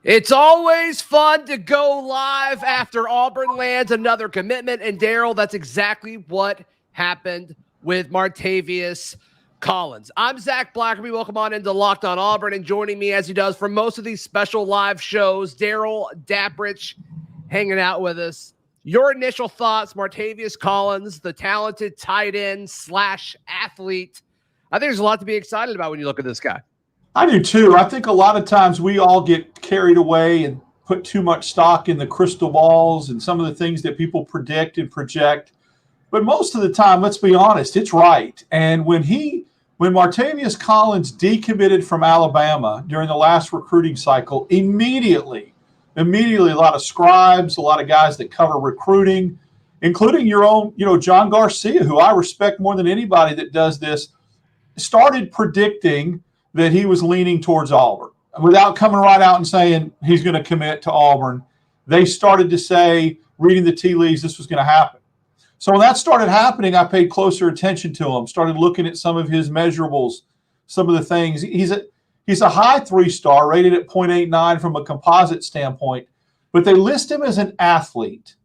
It's always fun to go live after Auburn lands another commitment. And Darrell, that's exactly what happened with Martavious Collins. I'm Zach Blackerby. Welcome on into Locked On Auburn. And joining me as he does for most of these special live shows, Darrell, Dapprich, hanging out with us. Your initial thoughts, Martavious Collins, the talented tight end / athlete. I think there's a lot to be excited about when you look at this guy. I do too. I think a lot of times we all get carried away and put too much stock in the crystal balls and some of the things that people predict and project. But most of the time, let's be honest, it's right. And when Martavious Collins decommitted from Alabama during the last recruiting cycle, immediately, a lot of scribes, a lot of guys that cover recruiting, including your own, John Garcia, who I respect more than anybody that does this, started predicting that he was leaning towards Auburn. Without coming right out and saying he's going to commit to Auburn, they started to say, reading the tea leaves, this was going to happen. So when that started happening, I paid closer attention to him, started looking at some of his measurables, some of the things. He's a high 3-star, rated at 0.89 from a composite standpoint, but they list him as an athlete.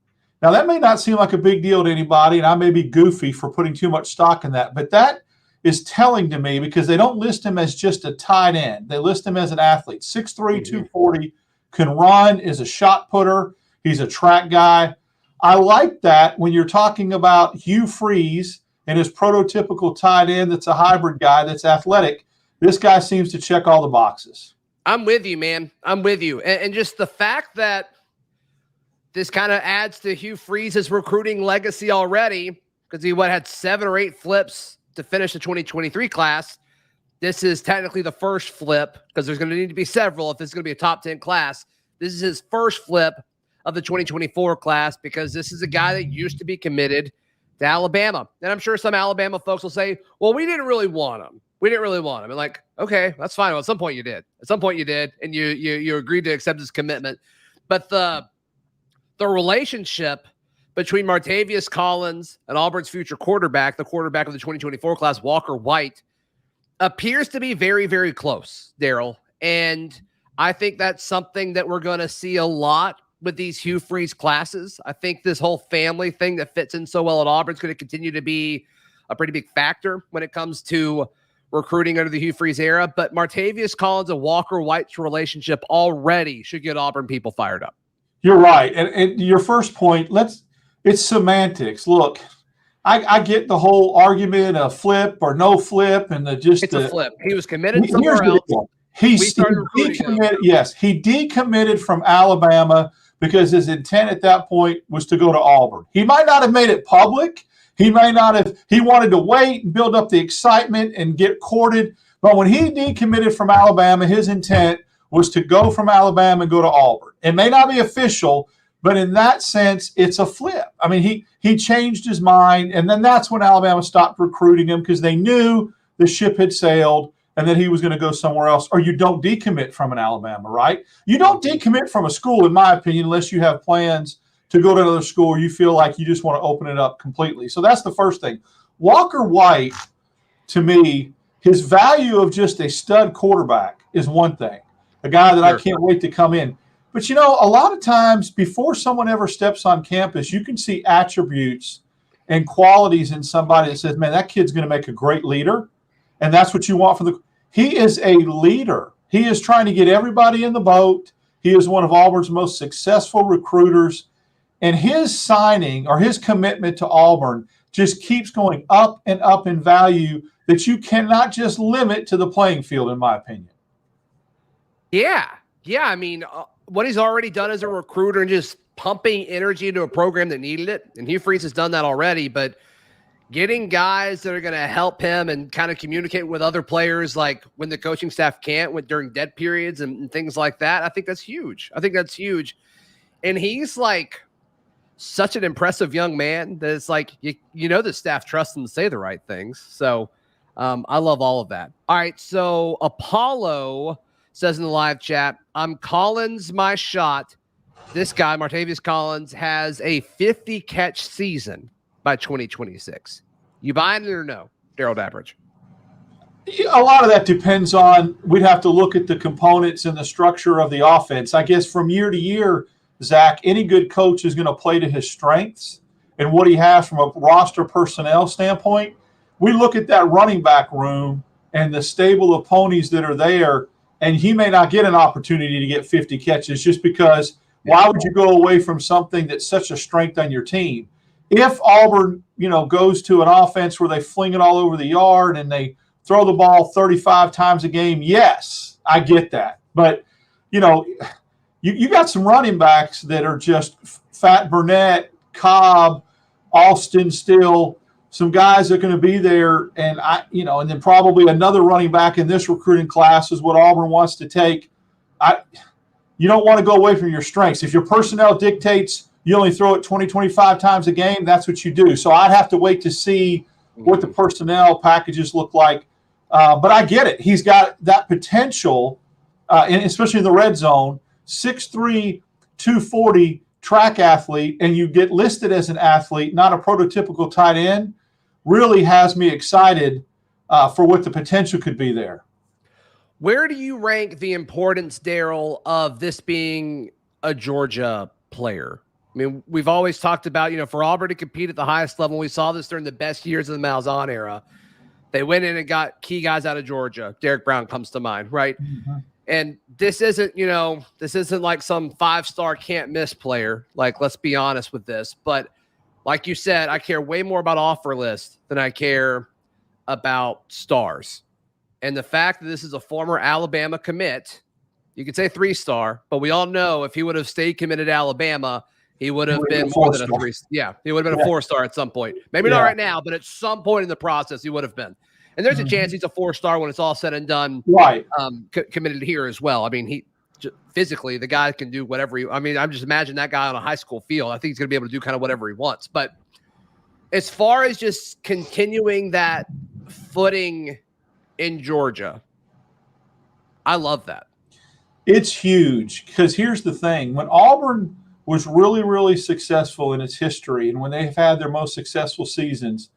Now, that may not seem like a big deal to anybody, and I may be goofy for putting too much stock in that, but that is telling to me because they don't list him as just a tight end. They list him as an athlete. 6'3", 240, can run, is a shot putter. He's a track guy. I like that when you're talking about Hugh Freeze and his prototypical tight end that's a hybrid guy that's athletic. This guy seems to check all the boxes. I'm with you, man. I'm with you. And just the fact that this kind of adds to Hugh Freeze's recruiting legacy already because he had 7 or 8 flips to finish the 2023 class. This is technically the first flip because there's going to need to be several if this is going to be a top 10 class. This is his first flip of the 2024 class because this is a guy that used to be committed to Alabama. And I'm sure some Alabama folks will say, well, we didn't really want him. And like, okay, that's fine. Well, at some point you did. And you agreed to accept his commitment. But the relationship between Martavious Collins and Auburn's future quarterback, the quarterback of the 2024 class, Walker White, appears to be very, very close, Darrell. And I think that's something that we're going to see a lot with these Hugh Freeze classes. I think this whole family thing that fits in so well at Auburn is going to continue to be a pretty big factor when it comes to recruiting under the Hugh Freeze era. But Martavious Collins and Walker White's relationship already should get Auburn people fired up. You're right. And your first point, it's semantics. Look, I get the whole argument of flip or no flip and a flip. He was committed somewhere else. He decommitted. Yes, he decommitted from Alabama because his intent at that point was to go to Auburn. He might not have made it public. He wanted to wait and build up the excitement and get courted. But when he decommitted from Alabama, his intent was to go from Alabama and go to Auburn. It may not be official, but in that sense, it's a flip. I mean, he changed his mind, and then that's when Alabama stopped recruiting him because they knew the ship had sailed and that he was going to go somewhere else. Or you don't decommit from an Alabama, right? You don't decommit from a school, in my opinion, unless you have plans to go to another school or you feel like you just want to open it up completely. So that's the first thing. Walker White, to me, his value of just a stud quarterback is one thing, a guy that I can't wait to come in. But, a lot of times before someone ever steps on campus, you can see attributes and qualities in somebody that says, man, that kid's going to make a great leader. And that's what you want from he is a leader. He is trying to get everybody in the boat. He is one of Auburn's most successful recruiters. And his signing or his commitment to Auburn just keeps going up and up in value that you cannot just limit to the playing field, in my opinion. Yeah. I mean, what he's already done as a recruiter and just pumping energy into a program that needed it. And Hugh Freeze has done that already, but getting guys that are going to help him and kind of communicate with other players, like when the coaching staff can't during dead periods and things like that. I think that's huge. And he's like such an impressive young man that it's like, the staff trusts him to say the right things. So I love all of that. All right. So Apollo says in the live chat, I'm Collins my shot. This guy, Martavious Collins, has a 50-catch season by 2026. You buying it or no, Darrell Dapprich? A lot of that depends on, we'd have to look at the components and the structure of the offense. I guess from year to year, Zach, any good coach is going to play to his strengths and what he has from a roster personnel standpoint. We look at that running back room and the stable of ponies that are there, and he may not get an opportunity to get 50 catches just because why would you go away from something that's such a strength on your team? If Auburn, goes to an offense where they fling it all over the yard and they throw the ball 35 times a game, yes, I get that. But, you got some running backs that are just Fat Burnett, Cobb, Austin Still, some guys that are going to be there. And, and then probably another running back in this recruiting class is what Auburn wants to take. You don't want to go away from your strengths. If your personnel dictates you only throw it 20, 25 times a game, that's what you do. So I'd have to wait to see what the personnel packages look like. But I get it. He's got that potential, and especially in the red zone, 6'3", 240 track athlete, and you get listed as an athlete, not a prototypical tight end, really has me excited for what the potential could be there. Where do you rank the importance, Darrell, of this being a Georgia player? I mean, we've always talked about, for Auburn to compete at the highest level, we saw this during the best years of the Malzahn era. They went in and got key guys out of Georgia. Derek Brown comes to mind, right? Mm-hmm. And this isn't like some 5-star can't miss player. Like, let's be honest with this. But like you said, I care way more about offer list than I care about stars. And the fact that this is a former Alabama commit, you could say 3-star, but we all know if he would have stayed committed to Alabama, he would have been more than a 3. Yeah, he would have been a 4-star at some point. Maybe not right now, but at some point in the process, he would have been. And there's a chance he's a 4-star when it's all said and done. Right. Committed here as well. I mean, he physically, the guy can do whatever I'm just imagine that guy on a high school field. I think he's going to be able to do kind of whatever he wants. But as far as just continuing that footing in Georgia, I love that. It's huge because here's the thing. When Auburn was really, really successful in its history, and when they've had their most successful seasons,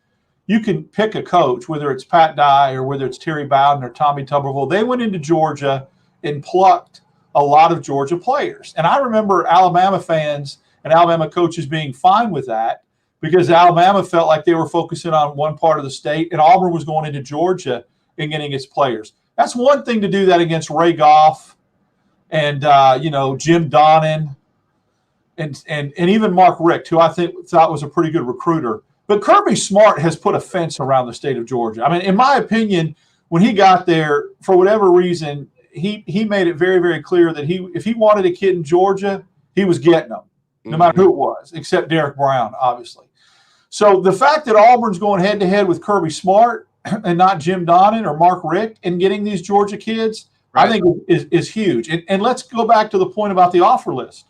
you can pick a coach, whether it's Pat Dye or whether it's Terry Bowden or Tommy Tuberville. They went into Georgia and plucked a lot of Georgia players. And I remember Alabama fans and Alabama coaches being fine with that because Alabama felt like they were focusing on one part of the state, and Auburn was going into Georgia and getting its players. That's one thing to do that against Ray Goff and, Jim Donnan and even Mark Richt, who I thought was a pretty good recruiter. But Kirby Smart has put a fence around the state of Georgia. I mean, in my opinion, when he got there, for whatever reason, he made it very, very clear that if he wanted a kid in Georgia, he was getting them, no matter who it was, except Derek Brown, obviously. So the fact that Auburn's going head-to-head with Kirby Smart and not Jim Donnan or Mark Richt and getting these Georgia kids, right, I think is huge. And let's go back to the point about the offer list.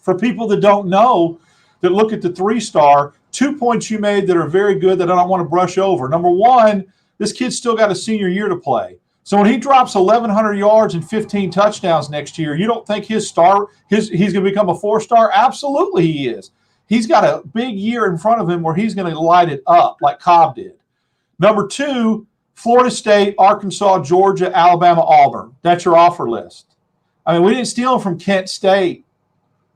For people that don't know, that look at the 3-star, 2 points you made that are very good that I don't want to brush over. Number one, this kid's still got a senior year to play. So when he drops 1,100 yards and 15 touchdowns next year, you don't think he's going to become a 4-star? Absolutely he is. He's got a big year in front of him where he's going to light it up like Cobb did. Number two, Florida State, Arkansas, Georgia, Alabama, Auburn. That's your offer list. I mean, we didn't steal him from Kent State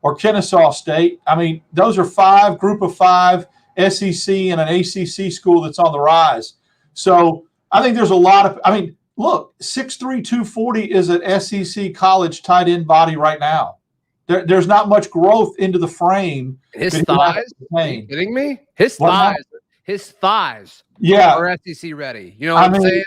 or Kennesaw State. I mean, those are group of 5 SEC and an ACC school that's on the rise. So I think there's a lot of, look, 6'3", 240 is an SEC college tight end body right now. There's not much growth into the frame. His thighs? Are you kidding me? His thighs are SEC ready. You know what I'm saying?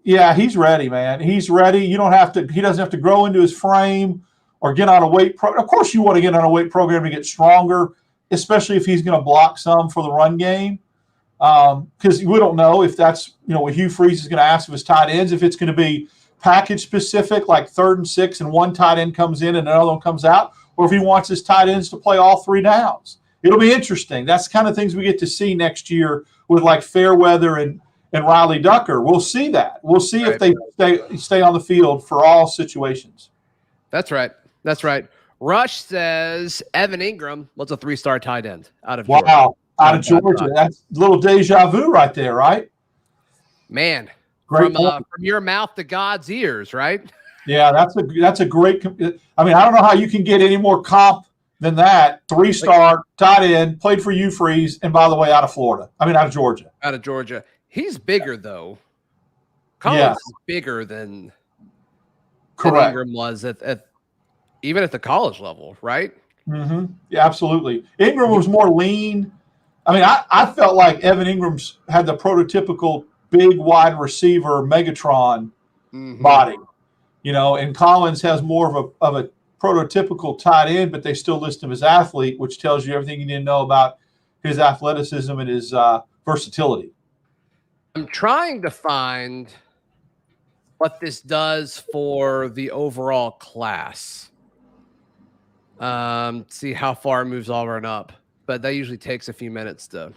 Yeah, he's ready, man. He's ready. He doesn't have to grow into his frame or get on a weight program. Of course you want to get on a weight program to get stronger, especially if he's going to block some for the run game. Because we don't know if that's, what Hugh Freeze is going to ask of his tight ends, if it's going to be package specific, like 3rd and 6 and one tight end comes in and another one comes out, or if he wants his tight ends to play all 3 downs. It'll be interesting. That's the kind of things we get to see next year with like Fairweather and Riley Ducker. We'll see that. We'll see if they stay on the field for all situations. That's right. That's right. Rush says Evan Ingram was a 3-star tight end out of Georgia. Wow, out of Georgia. That's a little deja vu right there, right? Man, Great from your mouth to God's ears, right? Yeah, that's a great. I mean, I don't know how you can get any more comp than that. 3-star tight end, played for Hugh Freeze, and by the way, out of Georgia. Out of Georgia. He's bigger though. Collins is bigger than Ingram was even at the college level, right? Mm-hmm. Yeah, absolutely. Ingram was more lean. I mean, I felt like Evan Ingram's had the prototypical big wide receiver Megatron body, and Collins has more of a prototypical tight end, but they still list him as athlete, which tells you everything you need to know about his athleticism and his versatility. I'm trying to find what this does for the overall class. See how far it moves Auburn up, but that usually takes a few minutes to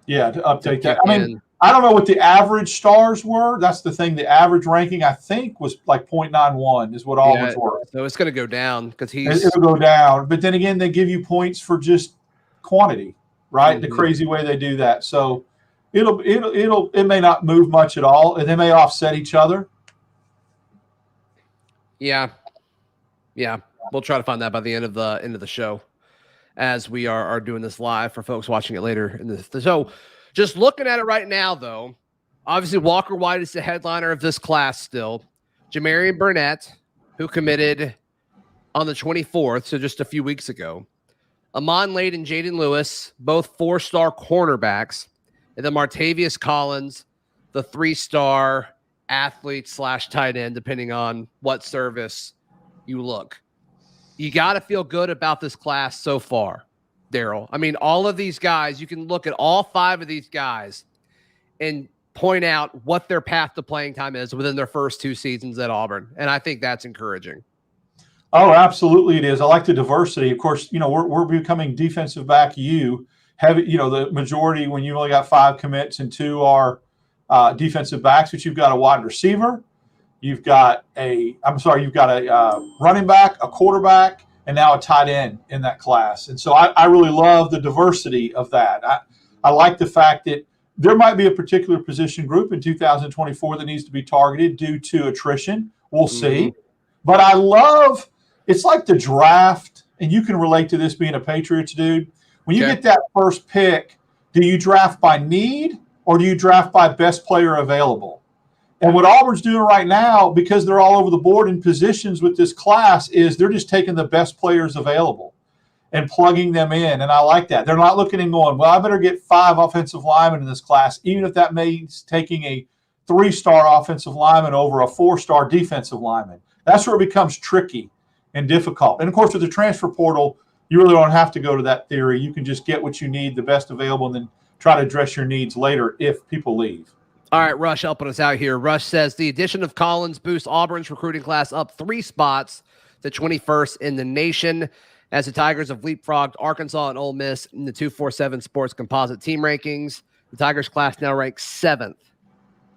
update that. I mean, I don't know what the average stars were. That's the thing. The average ranking, I think, was like 0.91 is what Auburn's were. So it's going to go down because it'll go down. But then again, they give you points for just quantity, right? The crazy way they do that. So it may not move much at all, and they may offset each other. Yeah. We'll try to find that by the end of the show, as we are doing this live for folks watching it later in this. So, just looking at it right now, though, obviously Walker White is the headliner of this class still. Jamarian Burnett, who committed on the 24th, so just a few weeks ago. Amon Lade and Jaden Lewis, both 4-star cornerbacks. And then Martavious Collins, the 3-star athlete / tight end, depending on what service you look. You got to feel good about this class so far, Darrell. I mean, all of these guys, you can look at all 5 of these guys and point out what their path to playing time is within their first 2 seasons at Auburn. And I think that's encouraging. Oh, absolutely it is. I like the diversity. Of course, we're becoming defensive back the majority when you've only got 5 commits and 2 are defensive backs, but you've got a wide receiver. You've got a running back, a quarterback, and now a tight end in that class. And so I really love the diversity of that. I like the fact that there might be a particular position group in 2024 that needs to be targeted due to attrition. We'll see. But I love – it's like the draft, and you can relate to this being a Patriots dude. When you get that first pick, do you draft by need or do you draft by best player available? And what Auburn's doing right now, because they're all over the board in positions with this class, is they're just taking the best players available and plugging them in. And I like that. They're not looking and going, well, I better get 5 offensive linemen in this class, even if that means taking a 3-star offensive lineman over a 4-star defensive lineman. That's where it becomes tricky and difficult. And, of course, with the transfer portal, you really don't have to go to that theory. You can just get what you need, the best available, and then try to address your needs later if people leave. All right, Rush helping us out here. Rush says the addition of Collins boosts Auburn's recruiting class up 3 spots to 21st in the nation, as the Tigers have leapfrogged Arkansas and Ole Miss in the 247 Sports Composite team rankings. The Tigers class now ranks 7th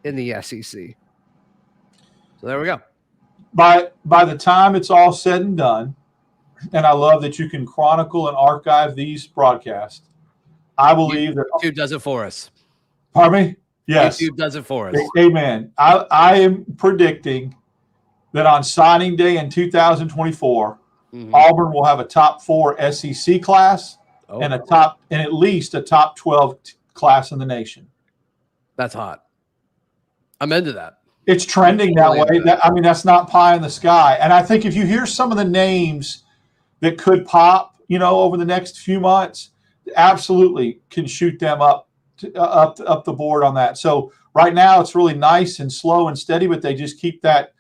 in the SEC. So there we go. By the time it's all said and done, and I love that you can chronicle and archive these broadcasts, I believe that YouTube does it for us. Pardon me? Yes. YouTube does it for us. Amen. I am predicting that on signing day in 2024, Auburn will have a top 4 SEC class and at least a top 12 class in the nation. That's hot. I'm into that. It's trending that way. That's not pie in the sky. And I think if you hear some of the names that could pop, over the next few months, absolutely can shoot them up the board on that. So right now it's really nice and slow and steady, but they just keep that,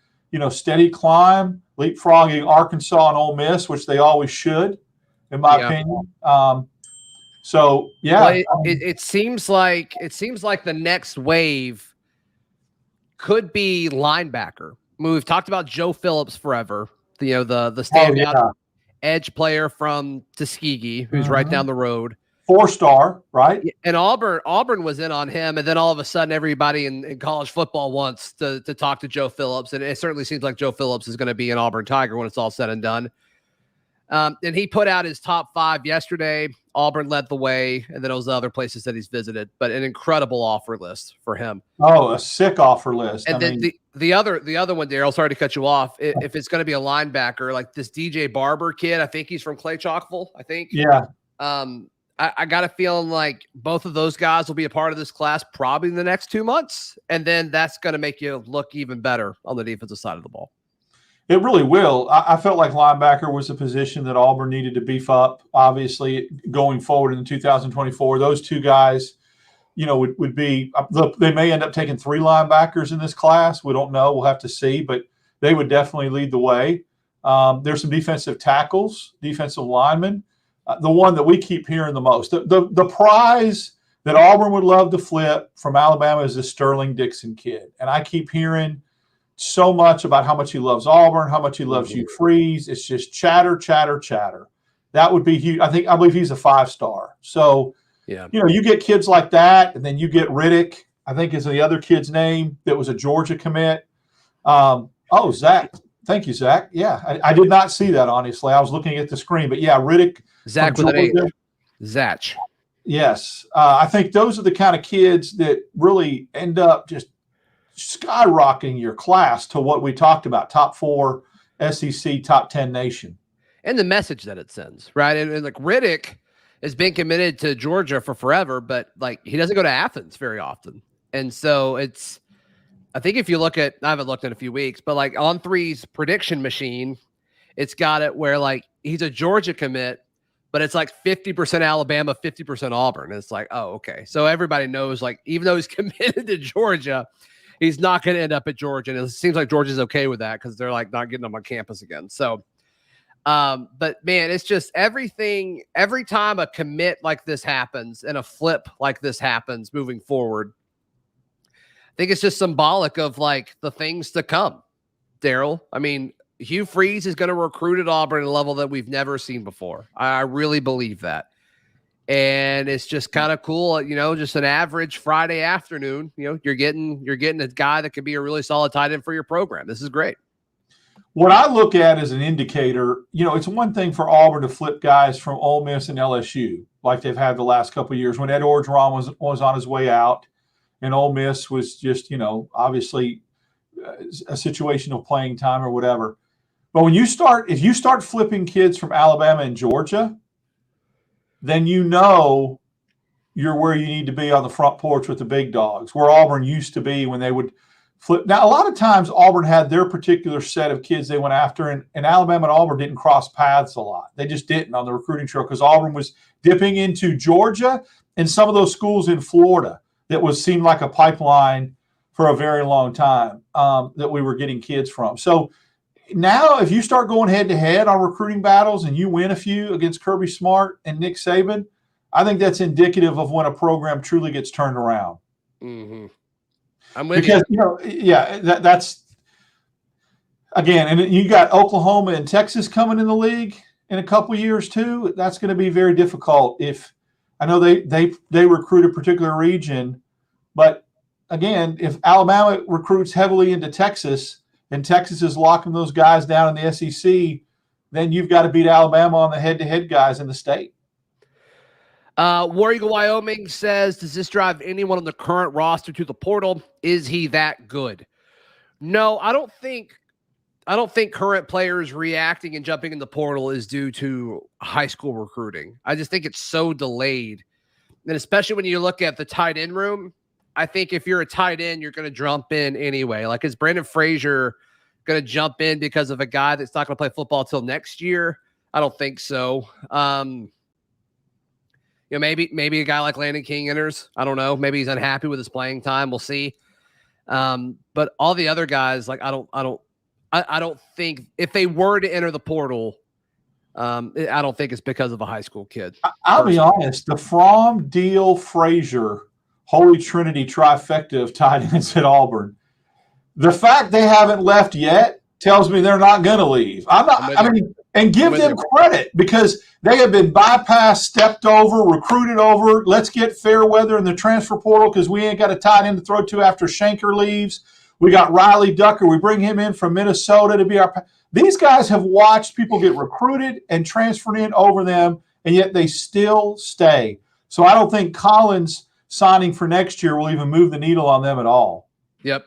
steady climb, leapfrogging Arkansas and Ole Miss, which they always should, in my opinion. So yeah, it seems like the next wave could be linebacker. We've talked about Joe Phillips forever, the standout edge player from Tuskegee, who's right down the road. 4-star, right? And Auburn was in on him, and then all of a sudden everybody in college football wants to talk to Joe Phillips, and it certainly seems like Joe Phillips is going to be an Auburn Tiger when it's all said and done. And he put out his top 5 yesterday. Auburn led the way, and then it was the other places that he's visited. But an incredible offer list for him. Oh, a sick offer list. And then the other one, Darrell, sorry to cut you off. If it's going to be a linebacker, like this DJ Barber kid, I think he's from Clay Chalkville, I think. Yeah. I got a feeling like both of those guys will be a part of this class probably in the next 2 months. And then that's going to make you look even better on the defensive side of the ball. It really will. I felt like linebacker was a position that Auburn needed to beef up, obviously, going forward in 2024. Those two guys, would be – they may end up taking 3 linebackers in this class. We don't know. We'll have to see. But they would definitely lead the way. There's some defensive tackles, defensive linemen. The one that we keep hearing the most. The prize that Auburn would love to flip from Alabama is the Sterling Dixon kid. And I keep hearing – so much about how much he loves Auburn, how much he loves Hugh Freeze. It's just chatter. That would be huge. I believe he's a 5-star. So, yeah, you get kids like that, and then you get Riddick, I think is the other kid's name that was a Georgia commit. Zach. Thank you, Zach. Yeah, I did not see that, honestly. I was looking at the screen. But, yeah, Riddick. Zach with an H. Zach. Yes. I think those are the kind of kids that really end up just skyrocketing your class to what we talked about, top 4 SEC, top 10 nation. And the message that it sends, right? And like Riddick has been committed to Georgia for forever, but like he doesn't go to Athens very often. And so I think if you look at, I haven't looked in a few weeks, but like On3's prediction machine, it's got it where like he's a Georgia commit, but it's like 50% Alabama, 50% Auburn. And it's like, oh, okay. So everybody knows, like, even though he's committed to Georgia, he's not going to end up at Georgia. And it seems like Georgia's okay with that because they're like not getting him on campus again. So, but man, it's just everything. Every time a commit like this happens and a flip like this happens moving forward, I think it's just symbolic of like the things to come. Darrell, I mean, Hugh Freeze is going to recruit at Auburn at a level that we've never seen before. I really believe that. And it's just kind of cool, just an average Friday afternoon. You're getting a guy that could be a really solid tight end for your program. This is great. What I look at as an indicator, it's one thing for Auburn to flip guys from Ole Miss and LSU like they've had the last couple of years when Ed Orgeron was on his way out, and Ole Miss was just obviously a situation of playing time or whatever. But if you start flipping kids from Alabama and Georgia, then you're where you need to be on the front porch with the big dogs, where Auburn used to be when they would flip. Now, a lot of times Auburn had their particular set of kids they went after, and Alabama and Auburn didn't cross paths a lot. They just didn't on the recruiting trail because Auburn was dipping into Georgia and some of those schools in Florida that seemed like a pipeline for a very long time that we were getting kids from. So now if you start going head-to-head on recruiting battles and you win a few against Kirby Smart and Nick Saban, I think that's indicative of when a program truly gets turned around. Mm-hmm. I'm with you. Because, that's – again, and you got Oklahoma and Texas coming in the league in a couple years too. That's going to be very difficult if – I know they recruit a particular region, but, again, if Alabama recruits heavily into Texas – and Texas is locking those guys down in the SEC, then you've got to beat Alabama on the head-to-head guys in the state. War Eagle Wyoming says, does this drive anyone on the current roster to the portal? Is he that good? No, I don't think current players reacting and jumping in the portal is due to high school recruiting. I just think it's so delayed. And especially when you look at the tight end room, I think if you're a tight end, you're going to jump in anyway. Like, is Brandon Frazier going to jump in because of a guy that's not going to play football till next year? I don't think so. Maybe a guy like Landon King enters. I don't know. Maybe he's unhappy with his playing time. We'll see. But all the other guys, like, I don't think if they were to enter the portal, I don't think it's because of a high school kid. I'll be honest. The Fromm, Deal, Frazier, Holy Trinity trifecta of tight ends at Auburn. The fact they haven't left yet tells me they're not going to leave. And give them credit because they have been bypassed, stepped over, recruited over. Let's get Fairweather in the transfer portal because we ain't got a tight end to throw to after Shanker leaves. We got Riley Ducker. We bring him in from Minnesota to be our. These guys have watched people get recruited and transferred in over them, and yet they still stay. So I don't think Collins signing for next year will even move the needle on them at all. Yep.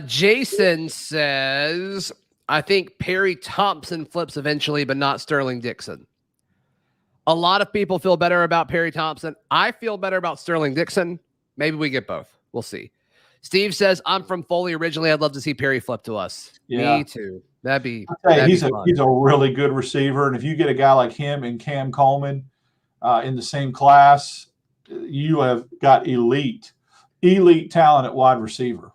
Jason says, I think Perry Thompson flips eventually, but not Sterling Dixon. A lot of people feel better about Perry Thompson. I feel better about Sterling Dixon. Maybe we get both. We'll see. Steve says, I'm from Foley originally. I'd love to see Perry flip to us. Yeah. Me too. He's a really good receiver. And if you get a guy like him and Cam Coleman in the same class, you have got elite talent at wide receiver.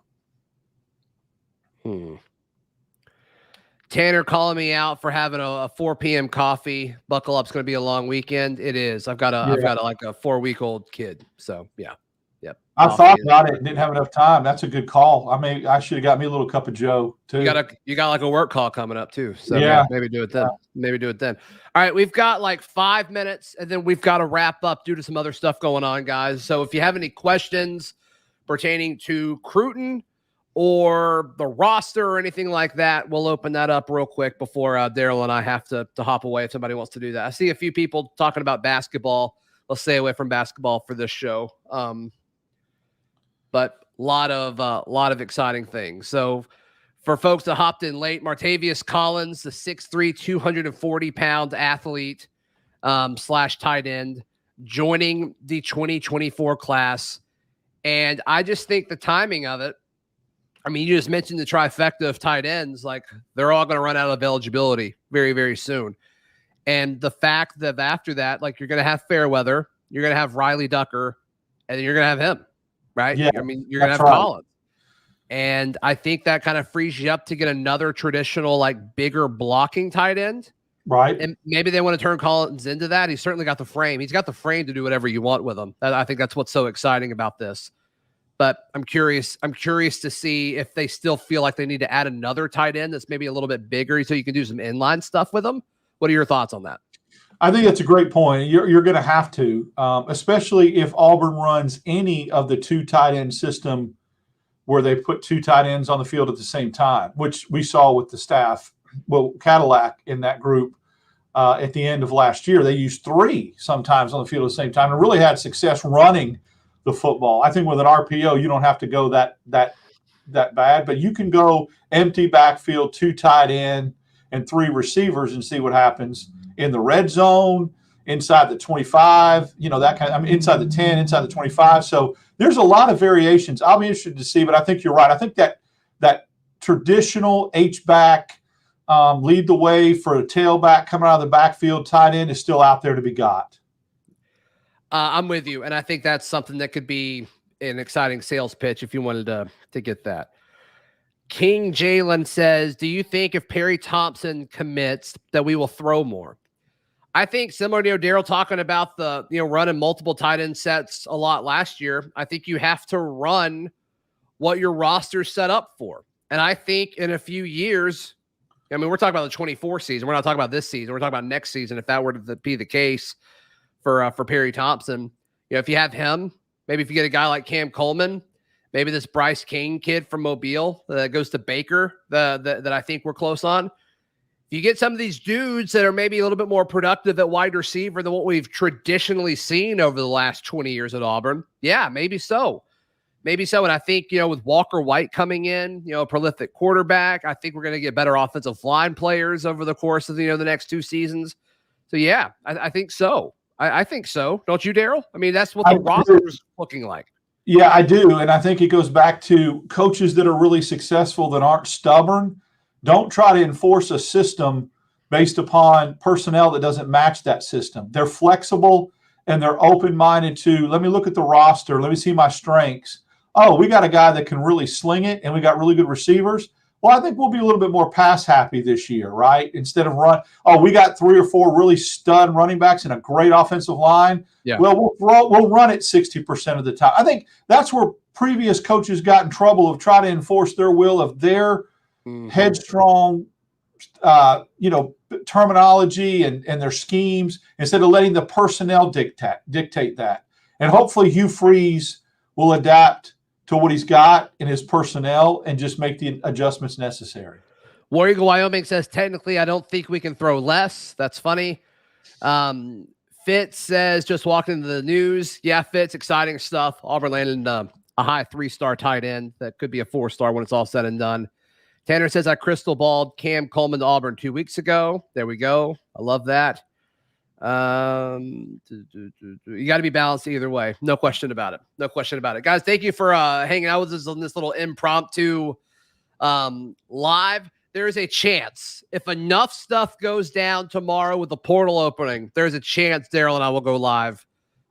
Tanner calling me out for having a 4 p.m. coffee. Buckle up's going to be a long weekend. It is. I've got a 4-week-old kid. So yeah. Yep. I thought about it and didn't have enough time. That's a good call. I should have got me a little cup of Joe too. You got like a work call coming up too. So yeah, maybe do it then. All right. We've got like 5 minutes and then we've got to wrap up due to some other stuff going on, guys. So if you have any questions pertaining to Cruton or the roster or anything like that, we'll open that up real quick before Darrell and I have to hop away if somebody wants to do that. I see a few people talking about basketball. Let's stay away from basketball for this show. But a lot of exciting things. So for folks that hopped in late, Martavious Collins, the 6'3", 240-pound athlete / tight end, joining the 2024 class. And I just think the timing of it, I mean, you just mentioned the trifecta of tight ends, like they're all going to run out of eligibility very, very soon. And the fact that after that, like you're going to have Fairweather, you're going to have Riley Ducker, and then you're going to have him, right? Yeah, I mean, you're going to have Collins. And I think that kind of frees you up to get another traditional, like bigger blocking tight end. Right. And maybe they want to turn Collins into that. He's certainly got the frame. He's got the frame to do whatever you want with him. I think that's what's so exciting about this. But I'm curious to see if they still feel like they need to add another tight end that's maybe a little bit bigger so you can do some inline stuff with them. What are your thoughts on that? I think that's a great point. You're going to have to, especially if Auburn runs any of the 2 tight end system where they put 2 tight ends on the field at the same time, which we saw with the staff. Well, Cadillac in that group at the end of last year, they used 3 sometimes on the field at the same time and really had success running the football. I think with an RPO, you don't have to go that bad, but you can go empty backfield, 2 tight end and 3 receivers and see what happens in the red zone, inside the 25, inside the 10, inside the 25. So there's a lot of variations. I'll be interested to see, but I think you're right. I think that traditional H-back lead the way for a tailback coming out of the backfield tight end is still out there to be got. I'm with you, and I think that's something that could be an exciting sales pitch if you wanted to get that. King Jalen says, do you think if Perry Thompson commits that we will throw more? I think similar to Darrell talking about the running multiple tight end sets a lot last year, I think you have to run what your roster's set up for. And I think in a few years, I mean, we're talking about the 24 season. We're not talking about this season. We're talking about next season if that were to be the case for Perry Thompson. If you have him, maybe if you get a guy like Cam Coleman, maybe this Bryce King kid from Mobile that goes to Baker that I think we're close on. If you get some of these dudes that are maybe a little bit more productive at wide receiver than what we've traditionally seen over the last 20 years at Auburn, yeah, maybe so. Maybe so. And I think, with Walker White coming in, a prolific quarterback, I think we're going to get better offensive line players over the course of, the next 2 seasons. So, yeah, I think so. I think so. Don't you, Darrell? I mean, that's what the roster is looking like. Yeah, I do. And I think it goes back to coaches that are really successful that aren't stubborn. Don't try to enforce a system based upon personnel that doesn't match that system. They're flexible and they're open-minded to, let me look at the roster. Let me see my strengths. Oh, we got a guy that can really sling it and we got really good receivers. Well, I think we'll be a little bit more pass happy this year, right? Instead of we got 3 or 4 really stud running backs and a great offensive line. Yeah. Well, we'll run it 60% of the time. I think that's where previous coaches got in trouble of trying to enforce their will of their headstrong, terminology and their schemes instead of letting the personnel dictate that. And hopefully Hugh Freeze will adapt to what he's got in his personnel and just make the adjustments necessary. War Eagle Wyoming says, technically, I don't think we can throw less. That's funny. Fitz says, just walked into the news. Yeah, Fitz, exciting stuff. Auburn landed a high 3-star tight end. That could be a 4-star when it's all said and done. Tanner says, I crystal balled Cam Coleman to Auburn 2 weeks ago. There we go. I love that. You got to be balanced either way. No question about it. No question about it. Guys, thank you for hanging out with us on this little impromptu live. There is a chance, if enough stuff goes down tomorrow with the portal opening, there's a chance Darrell and I will go live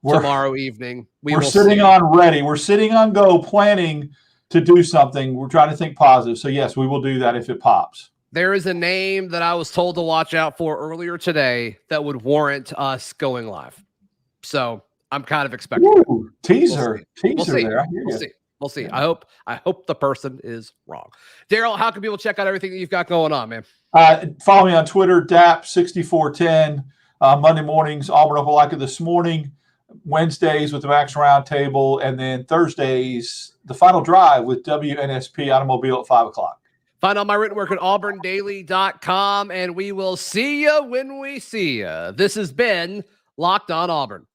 tomorrow evening. We're sitting on ready. We're sitting on go, planning to do something. We're trying to think positive. So, yes, we will do that if it pops. There is a name that I was told to watch out for earlier today that would warrant us going live. So, I'm kind of expecting Ooh, teaser. We'll see. There. We'll see. I hope the person is wrong. Darrell, how can people check out everything that you've got going on, man? Follow me on Twitter, DAP6410. Monday mornings, Auburn Up Like It This Morning. Wednesdays with the Max Roundtable. And then Thursdays, the final drive with WNSP Automobile at 5 o'clock. Find all my written work at auburndaily.com. And we will see you when we see you. This has been Locked On Auburn.